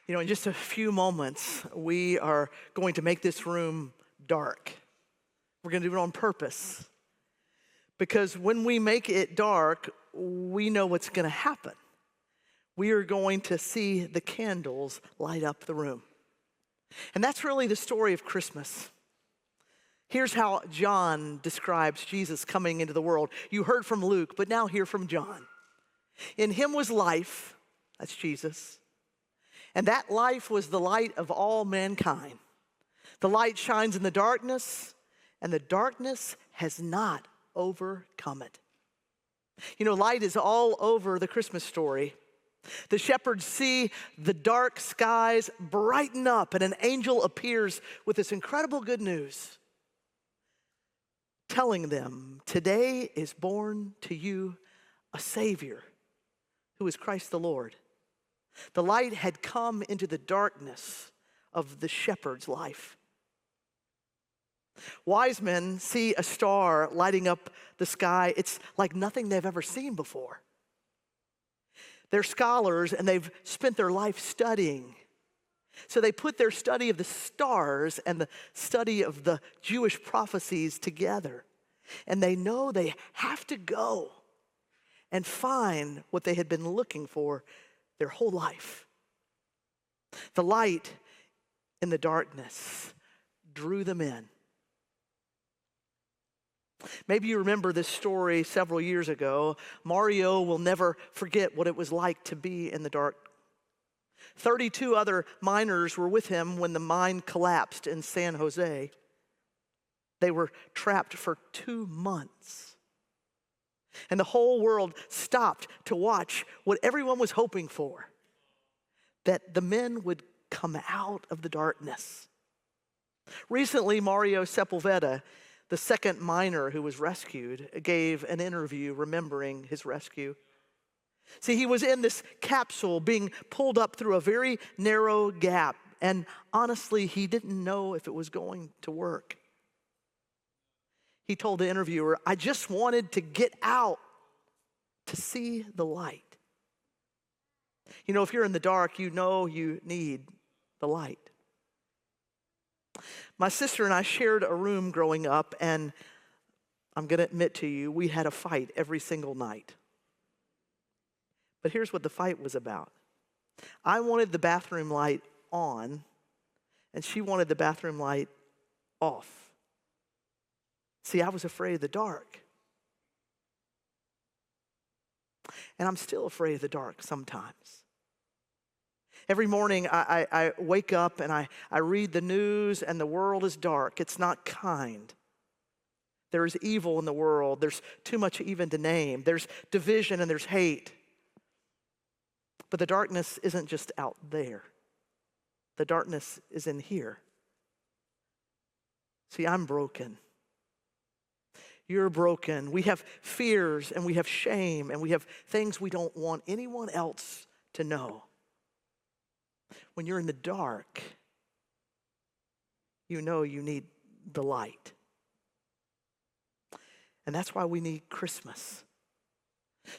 In just a few moments, we are going to make this room dark. We're going to do it on purpose. Because when we make it dark, we know what's going to happen. We are going to see the candles light up the room. And that's really the story of Christmas. Here's how John describes Jesus coming into the world. You heard from Luke, but now hear from John. In him was life, that's Jesus. And that life was the light of all mankind. The light shines in the darkness, and the darkness has not overcome it. Light is all over the Christmas story. The shepherds see the dark skies brighten up, and an angel appears with this incredible good news, telling them, today is born to you a Savior, who is Christ the Lord. The light had come into the darkness of the shepherd's life. Wise men see a star lighting up the sky. It's like nothing they've ever seen before. They're scholars and they've spent their life studying. So they put their study of the stars and the study of the Jewish prophecies together. And they know they have to go and find what they had been looking for their whole life. The light in the darkness drew them in. Maybe you remember this story several years ago. Mario will never forget what it was like to be in the dark. 32 other miners were with him when the mine collapsed in San Jose. They were trapped for 2 months. And the whole world stopped to watch what everyone was hoping for, that the men would come out of the darkness. Recently, Mario Sepulveda, the second miner who was rescued, gave an interview remembering his rescue. See, he was in this capsule being pulled up through a very narrow gap, and honestly, he didn't know if it was going to work. He told the interviewer, I just wanted to get out to see the light. If you're in the dark, you know you need the light. My sister and I shared a room growing up, and I'm going to admit to you, we had a fight every single night. But here's what the fight was about. I wanted the bathroom light on, and she wanted the bathroom light off. See, I was afraid of the dark. And I'm still afraid of the dark sometimes. Every morning I wake up and I read the news, and the world is dark. It's not kind. There is evil in the world. There's too much even to name. There's division and there's hate. But the darkness isn't just out there. The darkness is in here. See, I'm broken. You're broken. We have fears and we have shame and we have things we don't want anyone else to know. When you're in the dark, you know you need the light. And that's why we need Christmas.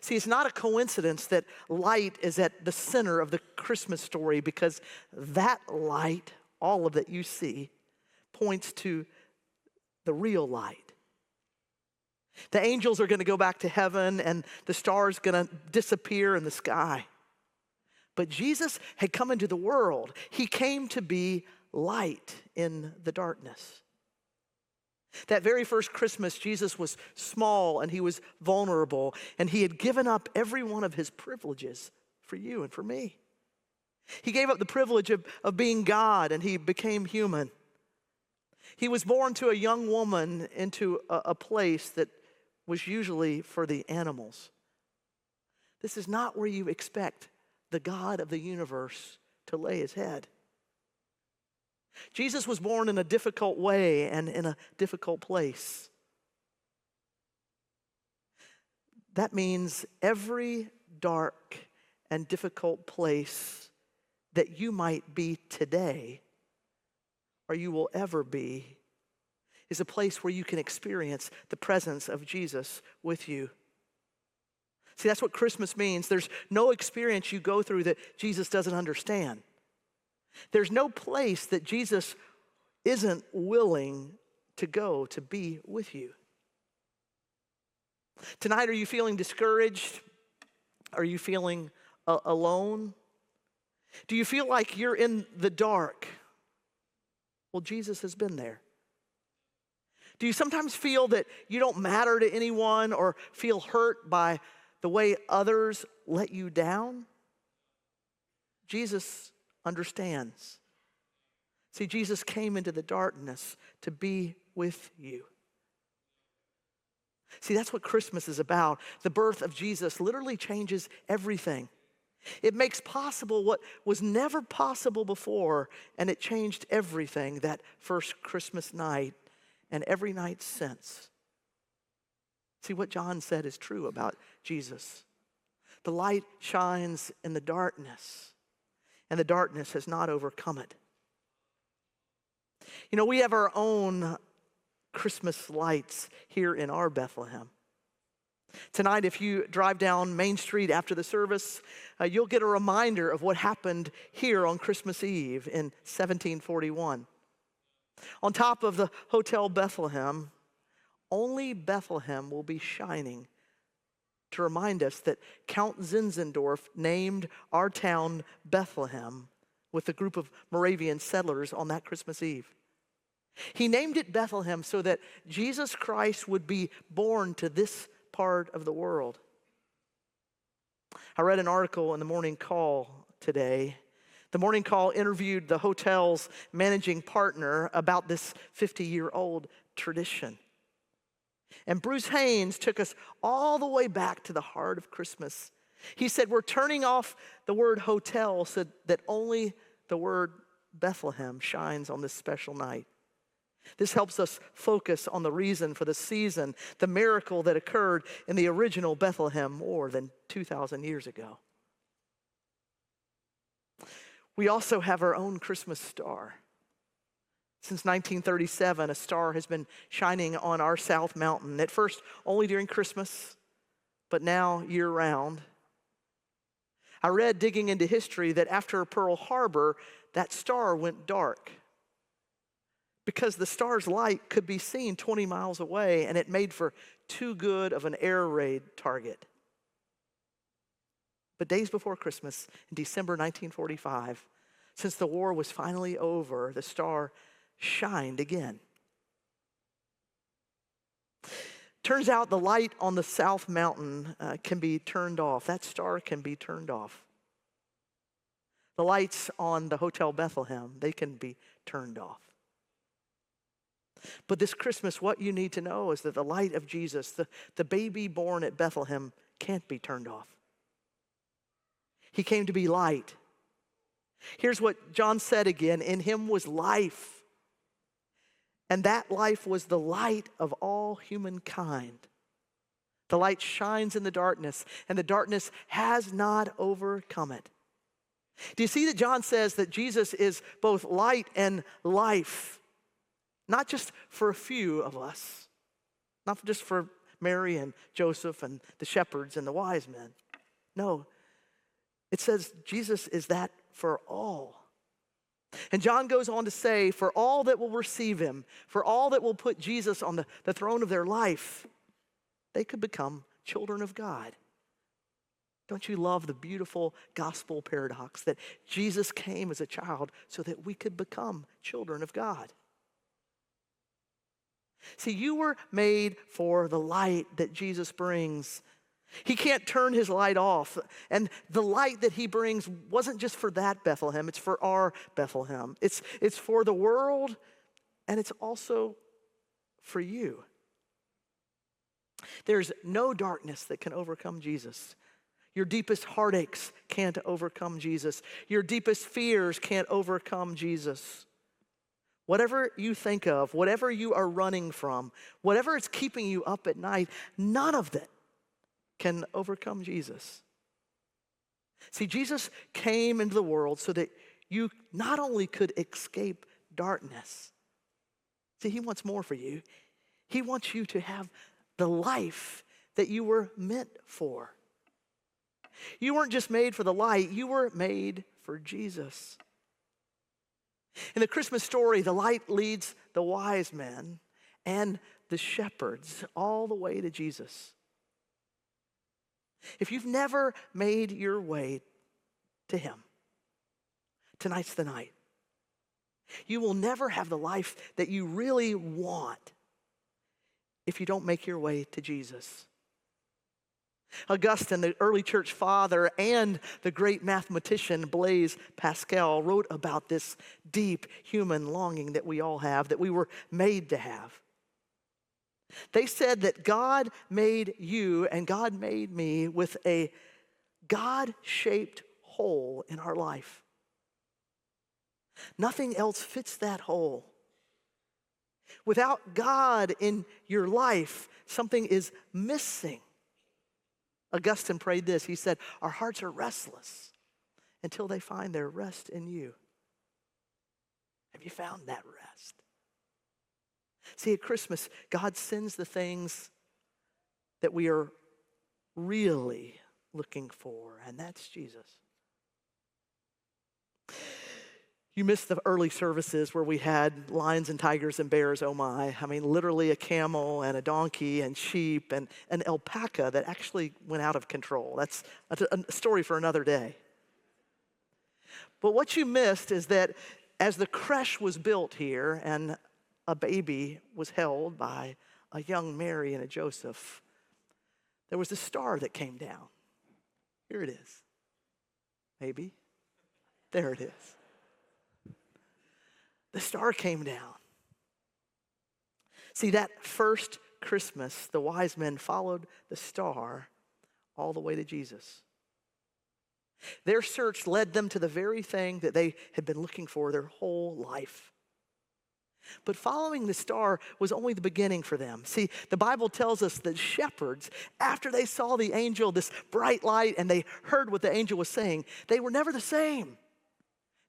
See, it's not a coincidence that light is at the center of the Christmas story, because that light, all of that you see, points to the real light. The angels are going to go back to heaven and the stars going to disappear in the sky. But Jesus had come into the world. He came to be light in the darkness. That very first Christmas, Jesus was small and he was vulnerable, and he had given up every one of his privileges for you and for me. He gave up the privilege of being God, and he became human. He was born to a young woman into a place that was usually for the animals. This is not where you expect the God of the universe to lay his head. Jesus was born in a difficult way and in a difficult place. That means every dark and difficult place that you might be today, or you will ever be, is a place where you can experience the presence of Jesus with you. See, that's what Christmas means. There's no experience you go through that Jesus doesn't understand. There's no place that Jesus isn't willing to go to be with you. Tonight, are you feeling discouraged? Are you feeling alone? Do you feel like you're in the dark? Well, Jesus has been there. Do you sometimes feel that you don't matter to anyone or feel hurt by the way others let you down? Jesus understands. See, Jesus came into the darkness to be with you. See, that's what Christmas is about. The birth of Jesus literally changes everything. It makes possible what was never possible before, and it changed everything that first Christmas night and every night since. See, what John said is true about Jesus. The light shines in the darkness, and the darkness has not overcome it. You know, we have our own Christmas lights here in our Bethlehem. Tonight, if you drive down Main Street after the service, you'll get a reminder of what happened here on Christmas Eve in 1741. On top of the Hotel Bethlehem, only Bethlehem will be shining to remind us that Count Zinzendorf named our town Bethlehem with a group of Moravian settlers on that Christmas Eve. He named it Bethlehem so that Jesus Christ would be born to this part of the world. I read an article in the Morning Call today. The Morning Call interviewed the hotel's managing partner about this 50-year-old tradition. And Bruce Haynes took us all the way back to the heart of Christmas. He said, we're turning off the word hotel so that only the word Bethlehem shines on this special night. This helps us focus on the reason for the season, the miracle that occurred in the original Bethlehem more than 2,000 years ago. We also have our own Christmas star. Since 1937, a star has been shining on our South Mountain, at first only during Christmas, but now year-round. I read, digging into history, that after Pearl Harbor, that star went dark because the star's light could be seen 20 miles away, and it made for too good of an air raid target. But days before Christmas, in December 1945, since the war was finally over, the star shined again. Turns out the light on the South Mountain can be turned off. That star can be turned off. The lights on the Hotel Bethlehem, they can be turned off. But this Christmas, what you need to know is that the light of Jesus, the baby born at Bethlehem, can't be turned off. He came to be light. Here's what John said again, in him was life, and that life was the light of all humankind. The light shines in the darkness, and the darkness has not overcome it. Do you see that John says that Jesus is both light and life? Not just for a few of us, not just for Mary and Joseph and the shepherds and the wise men. No, it says Jesus is that for all. And John goes on to say, for all that will receive him, for all that will put Jesus on the throne of their life, they could become children of God. Don't you love the beautiful gospel paradox that Jesus came as a child so that we could become children of God? See, you were made for the light that Jesus brings. He can't turn his light off. And the light that he brings wasn't just for that Bethlehem, it's for our Bethlehem. It's for the world, and it's also for you. There's no darkness that can overcome Jesus. Your deepest heartaches can't overcome Jesus. Your deepest fears can't overcome Jesus. Whatever you think of, whatever you are running from, whatever is keeping you up at night, none of that can overcome Jesus. See, Jesus came into the world so that you not only could escape darkness. See, he wants more for you. He wants you to have the life that you were meant for. You weren't just made for the light, you were made for Jesus. In the Christmas story, the light leads the wise men and the shepherds all the way to Jesus. If you've never made your way to him, tonight's the night. You will never have the life that you really want if you don't make your way to Jesus. Augustine, the early church father, and the great mathematician Blaise Pascal wrote about this deep human longing that we all have, that we were made to have. They said that God made you and God made me with a God-shaped hole in our life. Nothing else fits that hole. Without God in your life, something is missing. Augustine prayed this. He said, our hearts are restless until they find their rest in you. Have you found that rest? See, at Christmas, God sends the things that we are really looking for, and that's Jesus. You missed the early services where we had lions and tigers and bears, oh my. I mean, literally a camel and a donkey and sheep and an alpaca that actually went out of control. That's a story for another day. But what you missed is that as the creche was built here and a baby was held by a young Mary and a Joseph, there was a star that came down. Here it is. Maybe. There it is. The star came down. See, that first Christmas, the wise men followed the star all the way to Jesus. Their search led them to the very thing that they had been looking for their whole life. But following the star was only the beginning for them. See, the Bible tells us that shepherds, after they saw the angel, this bright light, and they heard what the angel was saying, they were never the same.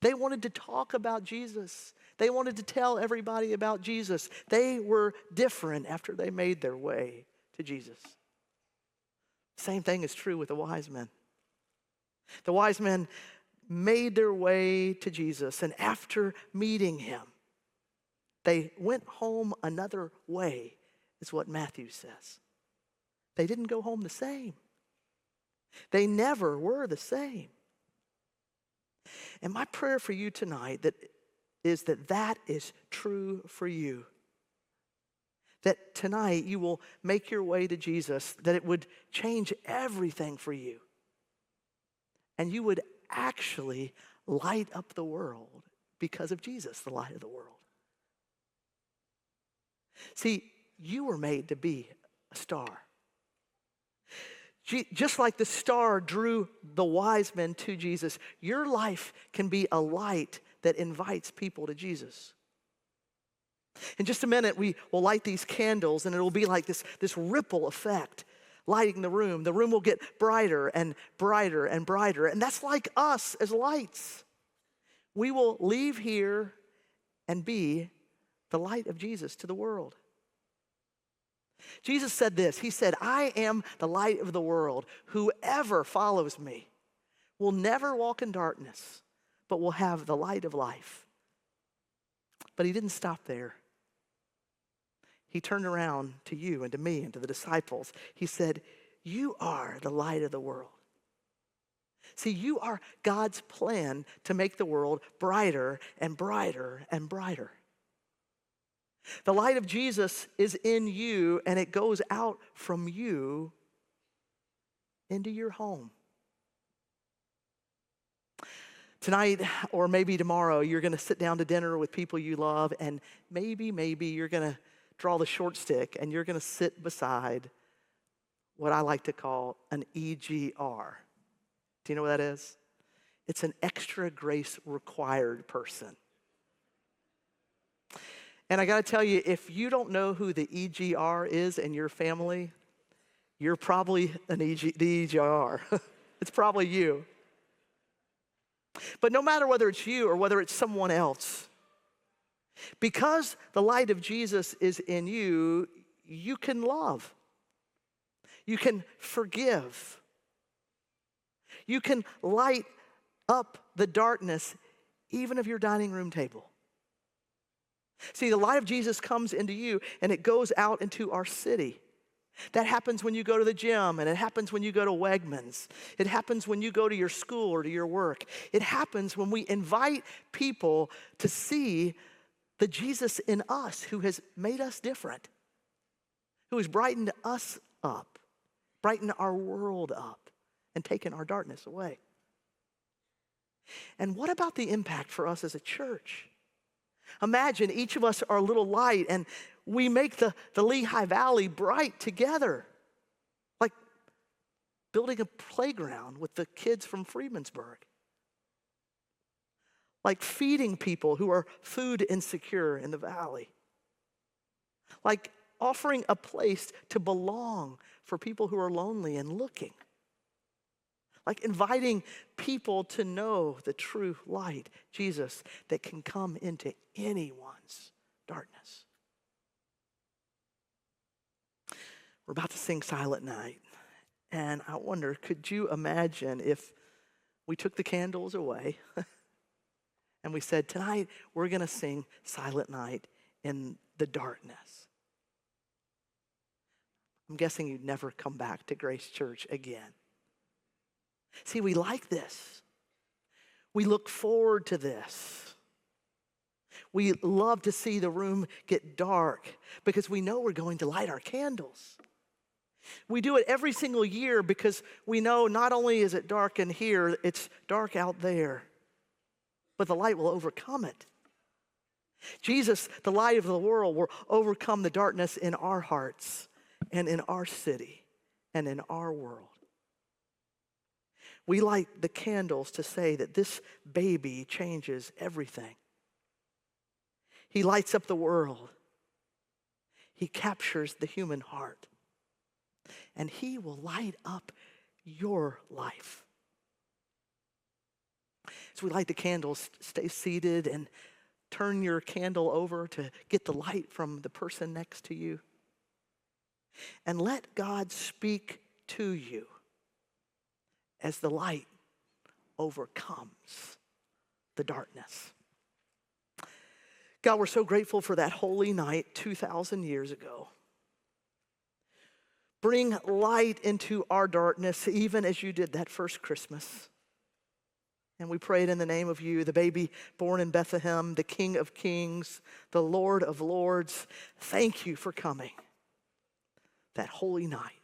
They wanted to talk about Jesus. They wanted to tell everybody about Jesus. They were different after they made their way to Jesus. Same thing is true with the wise men. The wise men made their way to Jesus, and after meeting him, they went home another way, is what Matthew says. They didn't go home the same. They never were the same. And my prayer for you tonight is that is true for you. That tonight you will make your way to Jesus, that it would change everything for you. And you would actually light up the world because of Jesus, the light of the world. See, you were made to be a star. Just like the star drew the wise men to Jesus, your life can be a light that invites people to Jesus. In just a minute, we will light these candles, and it will be like this ripple effect, lighting the room. The room will get brighter and brighter and brighter, and that's like us as lights. We will leave here and be the light of Jesus to the world. Jesus said this. He said, I am the light of the world. Whoever follows me will never walk in darkness, but will have the light of life. But he didn't stop there. He turned around to you and to me and to the disciples. He said, you are the light of the world. See, you are God's plan to make the world brighter and brighter and brighter. The light of Jesus is in you, and it goes out from you into your home. Tonight, or maybe tomorrow, you're going to sit down to dinner with people you love, and maybe you're going to draw the short stick, and you're going to sit beside what I like to call an EGR. Do you know what that is? It's an extra grace required person. And I got to tell you, if you don't know who the EGR is in your family, you're probably the EGR. It's probably you. But no matter whether it's you or whether it's someone else, because the light of Jesus is in you, you can love. You can forgive. You can light up the darkness even of your dining room table. See, the light of Jesus comes into you and it goes out into our city. That happens when you go to the gym, and it happens when you go to Wegmans. It happens when you go to your school or to your work. It happens when we invite people to see the Jesus in us who has made us different, who has brightened us up, brightened our world up, and taken our darkness away. And what about the impact for us as a church? Imagine each of us are a little light, and we make the Lehigh Valley bright together, like building a playground with the kids from Freemansburg, like feeding people who are food insecure in the valley, like offering a place to belong for people who are lonely and looking, like inviting people to know the true light, Jesus, that can come into anyone's darkness. We're about to sing Silent Night, and I wonder, could you imagine if we took the candles away and we said, tonight we're going to sing Silent Night in the darkness? I'm guessing you'd never come back to Grace Church again. See, we like this. We look forward to this. We love to see the room get dark because we know we're going to light our candles. We do it every single year because we know not only is it dark in here, it's dark out there, but the light will overcome it. Jesus, the light of the world, will overcome the darkness in our hearts and in our city and in our world. We light the candles to say that this baby changes everything. He lights up the world. He captures the human heart. And he will light up your life. So we light the candles, stay seated and turn your candle over to get the light from the person next to you. And let God speak to you as the light overcomes the darkness. God, we're so grateful for that holy night 2,000 years ago. Bring light into our darkness, even as you did that first Christmas. And we pray it in the name of you, the baby born in Bethlehem, the King of Kings, the Lord of Lords. Thank you for coming that holy night.